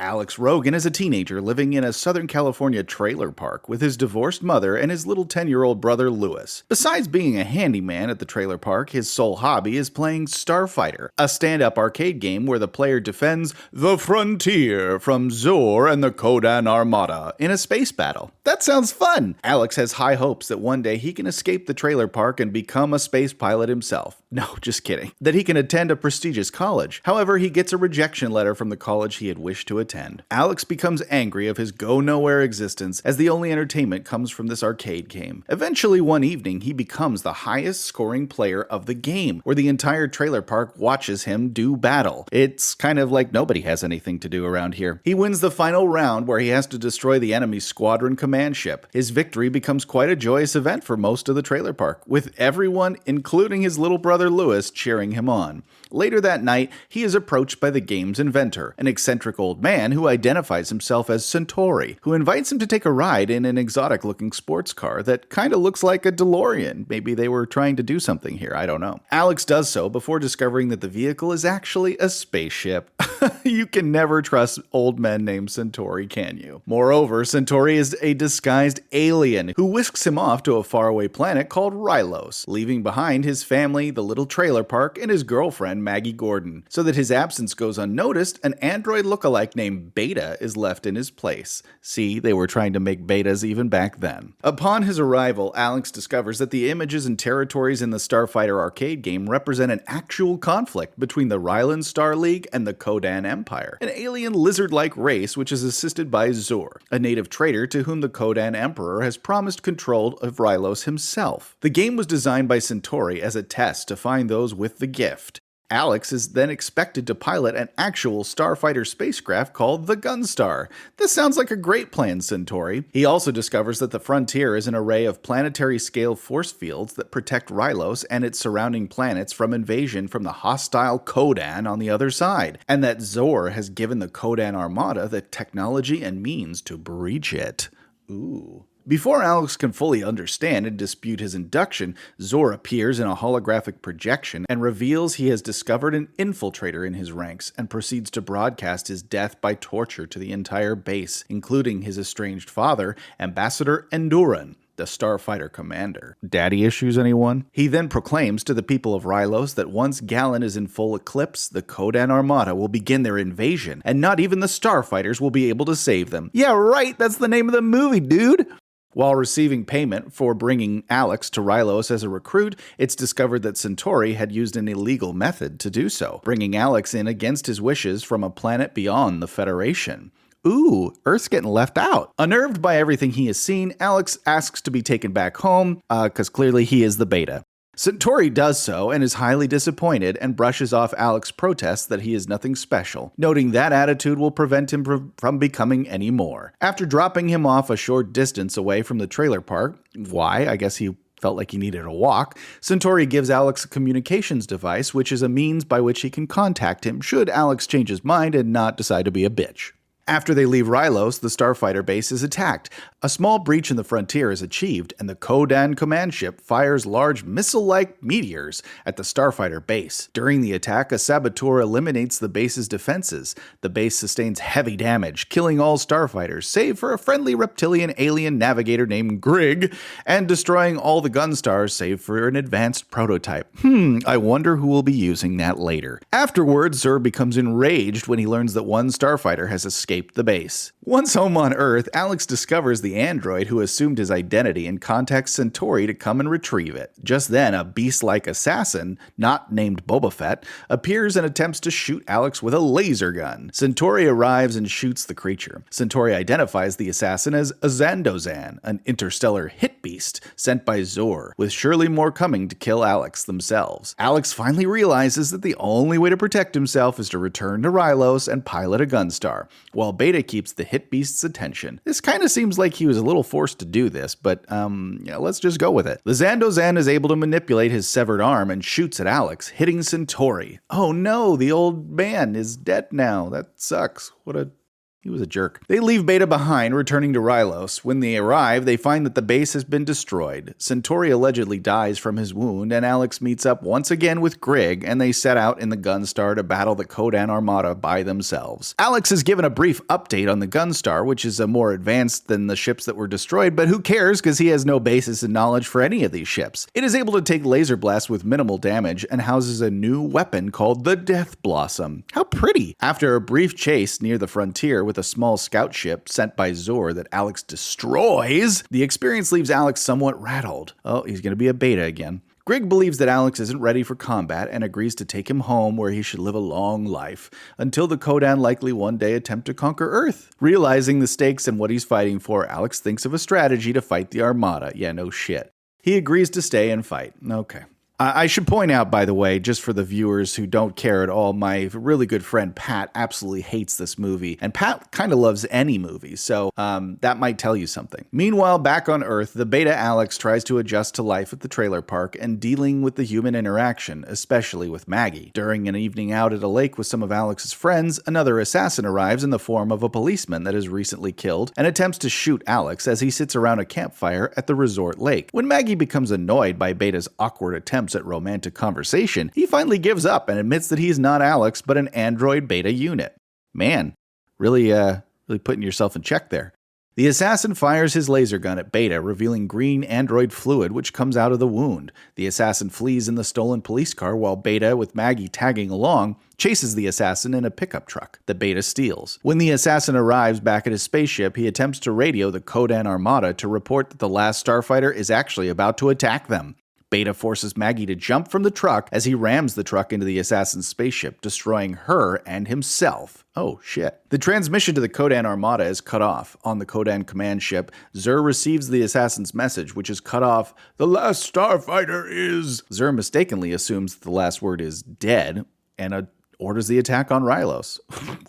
Alex Rogan is a teenager living in a Southern California trailer park with his divorced mother and his little 10-year-old brother Lewis. Besides being a handyman at the trailer park, his sole hobby is playing Starfighter, a stand-up arcade game where the player defends the frontier from Zor and the Kodan Armada in a space battle. That sounds fun! Alex has high hopes that one day he can escape the trailer park and become a space pilot himself. No, just kidding. That he can attend a prestigious college. However, he gets a rejection letter from the college he had wished to attend. Alex becomes angry of his go-nowhere existence as the only entertainment comes from this arcade game. Eventually, one evening, he becomes the highest scoring player of the game, where the entire trailer park watches him do battle. It's kind of like nobody has anything to do around here. He wins the final round where he has to destroy the enemy squadron command ship. His victory becomes quite a joyous event for most of the trailer park, with everyone, including his little brother Lewis, cheering him on. Later that night, he is approached by the game's inventor, an eccentric old man who identifies himself as Centauri, who invites him to take a ride in an exotic-looking sports car that kind of looks like a DeLorean. Maybe they were trying to do something here, I don't know. Alex does so before discovering that the vehicle is actually a spaceship. You can never trust old men named Centauri, can you? Moreover, Centauri is a disguised alien who whisks him off to a faraway planet called Rylos, leaving behind his family, the little trailer park, and his girlfriend Maggie Gordon. So that his absence goes unnoticed, an android lookalike named Beta is left in his place. See, they were trying to make betas even back then. Upon his arrival, Alex discovers that the images and territories in the Starfighter arcade game represent an actual conflict between the Rylan Star League and the Kodan Empire, an alien lizard-like race which is assisted by Zor, a native traitor to whom the Kodan Emperor has promised control of Rylos himself. The game was designed by Centauri as a test to find those with the gift. Alex is then expected to pilot an actual Starfighter spacecraft called the Gunstar. This sounds like a great plan, Centauri. He also discovers that the frontier is an array of planetary-scale force fields that protect Rylos and its surrounding planets from invasion from the hostile Kodan on the other side, and that Zor has given the Kodan Armada the technology and means to breach it. Ooh. Before Alex can fully understand and dispute his induction, Zor appears in a holographic projection and reveals he has discovered an infiltrator in his ranks and proceeds to broadcast his death by torture to the entire base, including his estranged father, Ambassador Enduran, the Starfighter commander. Daddy issues, anyone? He then proclaims to the people of Rylos that once Galen is in full eclipse, the Kodan Armada will begin their invasion, and not even the Starfighters will be able to save them. Yeah, right, that's the name of the movie, dude! While receiving payment for bringing Alex to Rylos as a recruit, it's discovered that Centauri had used an illegal method to do so, bringing Alex in against his wishes from a planet beyond the Federation. Ooh, Earth's getting left out. Unnerved by everything he has seen, Alex asks to be taken back home, because clearly he is the beta. Centauri does so and is highly disappointed and brushes off Alex's protests that he is nothing special, noting that attitude will prevent him from becoming any more. After dropping him off a short distance away from the trailer park, why? I guess he felt like he needed a walk, Centauri gives Alex a communications device, which is a means by which he can contact him should Alex change his mind and not decide to be a bitch. After they leave Rylos, the Starfighter base is attacked. A small breach in the frontier is achieved, and the Kodan command ship fires large missile-like meteors at the Starfighter base. During the attack, a saboteur eliminates the base's defenses. The base sustains heavy damage, killing all Starfighters, save for a friendly reptilian alien navigator named Grig, and destroying all the Gunstars, save for an advanced prototype. I wonder who will be using that later. Afterwards, Zor becomes enraged when he learns that one Starfighter has escaped the base. Once home on Earth, Alex discovers the android who assumed his identity and contacts Centauri to come and retrieve it. Just then, a beast-like assassin, not named Boba Fett, appears and attempts to shoot Alex with a laser gun. Centauri arrives and shoots the creature. Centauri identifies the assassin as Azandozan, an interstellar hit beast sent by Zor, with surely more coming to kill Alex themselves. Alex finally realizes that the only way to protect himself is to return to Rylos and pilot a Gunstar, while Beta keeps the hit beast's attention. This kind of seems like he was a little forced to do this, but let's just go with it. The Zandozan is able to manipulate his severed arm and shoots at Alex, hitting Centauri. Oh no, the old man is dead now. That sucks. What a He was a jerk. They leave Beta behind, returning to Rylos. When they arrive, they find that the base has been destroyed. Centauri allegedly dies from his wound, and Alex meets up once again with Grig, and they set out in the Gunstar to battle the Kodan Armada by themselves. Alex is given a brief update on the Gunstar, which is more advanced than the ships that were destroyed, but who cares because he has no basis in knowledge for any of these ships. It is able to take laser blasts with minimal damage and houses a new weapon called the Death Blossom. How pretty! After a brief chase near the frontier with a small scout ship sent by Zor that Alex destroys, the experience leaves Alex somewhat rattled. Oh, he's going to be a beta again. Grig believes that Alex isn't ready for combat and agrees to take him home where he should live a long life, until the Kodan likely one day attempt to conquer Earth. Realizing the stakes and what he's fighting for, Alex thinks of a strategy to fight the Armada. Yeah, no shit. He agrees to stay and fight. Okay. I should point out, by the way, just for the viewers who don't care at all, my really good friend Pat absolutely hates this movie, and Pat kind of loves any movie, so that might tell you something. Meanwhile, back on Earth, the beta Alex tries to adjust to life at the trailer park and dealing with the human interaction, especially with Maggie. During an evening out at a lake with some of Alex's friends, another assassin arrives in the form of a policeman that is recently killed and attempts to shoot Alex as he sits around a campfire at the resort lake. When Maggie becomes annoyed by Beta's awkward attempts at romantic conversation, he finally gives up and admits that he's not Alex, but an android beta unit. Man, really putting yourself in check there. The assassin fires his laser gun at Beta, revealing green android fluid which comes out of the wound. The assassin flees in the stolen police car while Beta, with Maggie tagging along, chases the assassin in a pickup truck that Beta steals. When the assassin arrives back at his spaceship, he attempts to radio the Kodan Armada to report that the last Starfighter is actually about to attack them. Beta forces Maggie to jump from the truck as he rams the truck into the assassin's spaceship, destroying her and himself. Oh shit. The transmission to the Kodan Armada is cut off. On the Kodan command ship, Zur receives the assassin's message, which is cut off. The last Starfighter is... Zur mistakenly assumes that the last word is dead, and orders the attack on Rylos.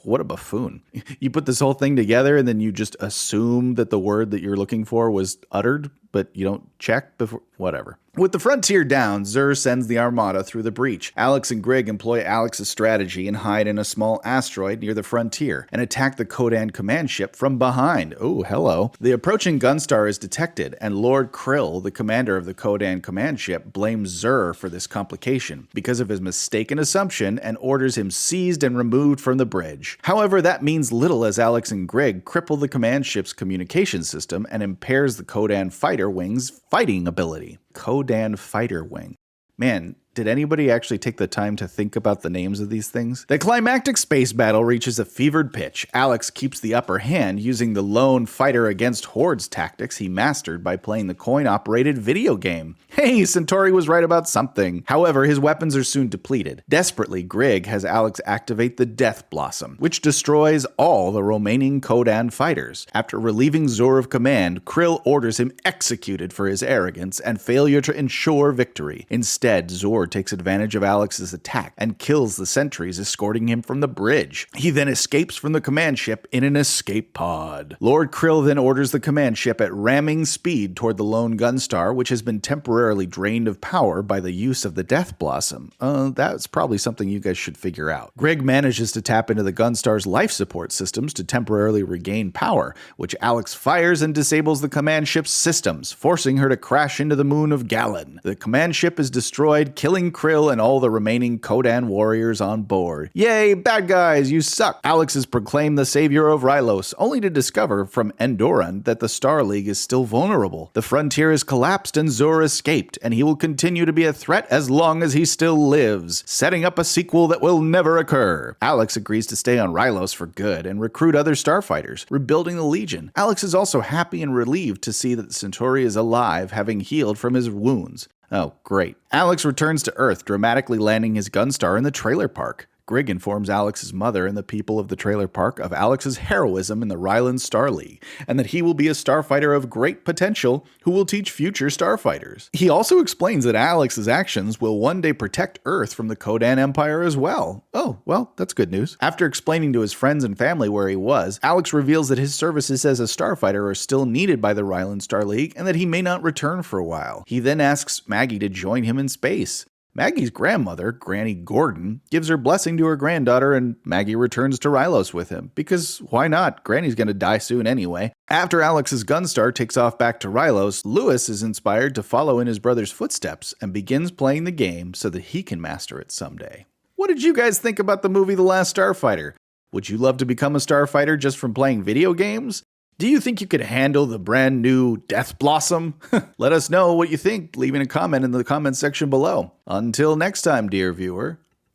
What a buffoon. You put this whole thing together and then you just assume that the word that you're looking for was uttered, but you don't check before... Whatever. With the frontier down, Zur sends the Armada through the breach. Alex and Grig employ Alex's strategy and hide in a small asteroid near the frontier and attack the Kodan command ship from behind. Oh, hello. The approaching Gunstar is detected, and Lord Krill, the commander of the Kodan command ship, blames Zur for this complication because of his mistaken assumption and orders him seized and removed from the bridge. However, that means little as Alex and Grig cripple the command ship's communication system and impairs the Kodan fighter wing's fighting ability. Kodan Fighter Wing. Man, did anybody actually take the time to think about the names of these things? The climactic space battle reaches a fevered pitch. Alex keeps the upper hand using the lone fighter against hordes tactics he mastered by playing the coin-operated video game. Hey, Centauri was right about something. However, his weapons are soon depleted. Desperately, Grig has Alex activate the Death Blossom, which destroys all the remaining Kodan fighters. After relieving Zur of command, Krill orders him executed for his arrogance and failure to ensure victory. Instead, Zur takes advantage of Alex's attack and kills the sentries escorting him from the bridge. He then escapes from the command ship in an escape pod. Lord Krill then orders the command ship at ramming speed toward the lone Gunstar, which has been temporarily drained of power by the use of the Death Blossom. That's probably something you guys should figure out. Grig manages to tap into the Gunstar's life support systems to temporarily regain power, which Alex fires and disables the command ship's systems, forcing her to crash into the moon of Gallon. The command ship is destroyed, killing Krill and all the remaining Kodan warriors on board. Yay, bad guys, you suck! Alex is proclaimed the savior of Rylos, only to discover from Endoran that the Star League is still vulnerable. The frontier has collapsed and Zur escaped, and he will continue to be a threat as long as he still lives, setting up a sequel that will never occur. Alex agrees to stay on Rylos for good and recruit other starfighters, rebuilding the Legion. Alex is also happy and relieved to see that Centauri is alive, having healed from his wounds. Oh, great. Alex returns to Earth, dramatically landing his Gunstar in the trailer park. Grig informs Alex's mother and the people of the trailer park of Alex's heroism in the Ryland Star League, and that he will be a starfighter of great potential who will teach future starfighters. He also explains that Alex's actions will one day protect Earth from the Kodan Empire as well. Oh, well, that's good news. After explaining to his friends and family where he was, Alex reveals that his services as a starfighter are still needed by the Ryland Star League and that he may not return for a while. He then asks Maggie to join him in space. Maggie's grandmother, Granny Gordon, gives her blessing to her granddaughter, and Maggie returns to Rylos with him. Because why not? Granny's gonna die soon anyway. After Alex's Gunstar takes off back to Rylos, Lewis is inspired to follow in his brother's footsteps and begins playing the game so that he can master it someday. What did you guys think about the movie The Last Starfighter? Would you love to become a starfighter just from playing video games? Do you think you could handle the brand new Death Blossom? Let us know what you think, leaving a comment in the comment section below. Until next time, dear viewer,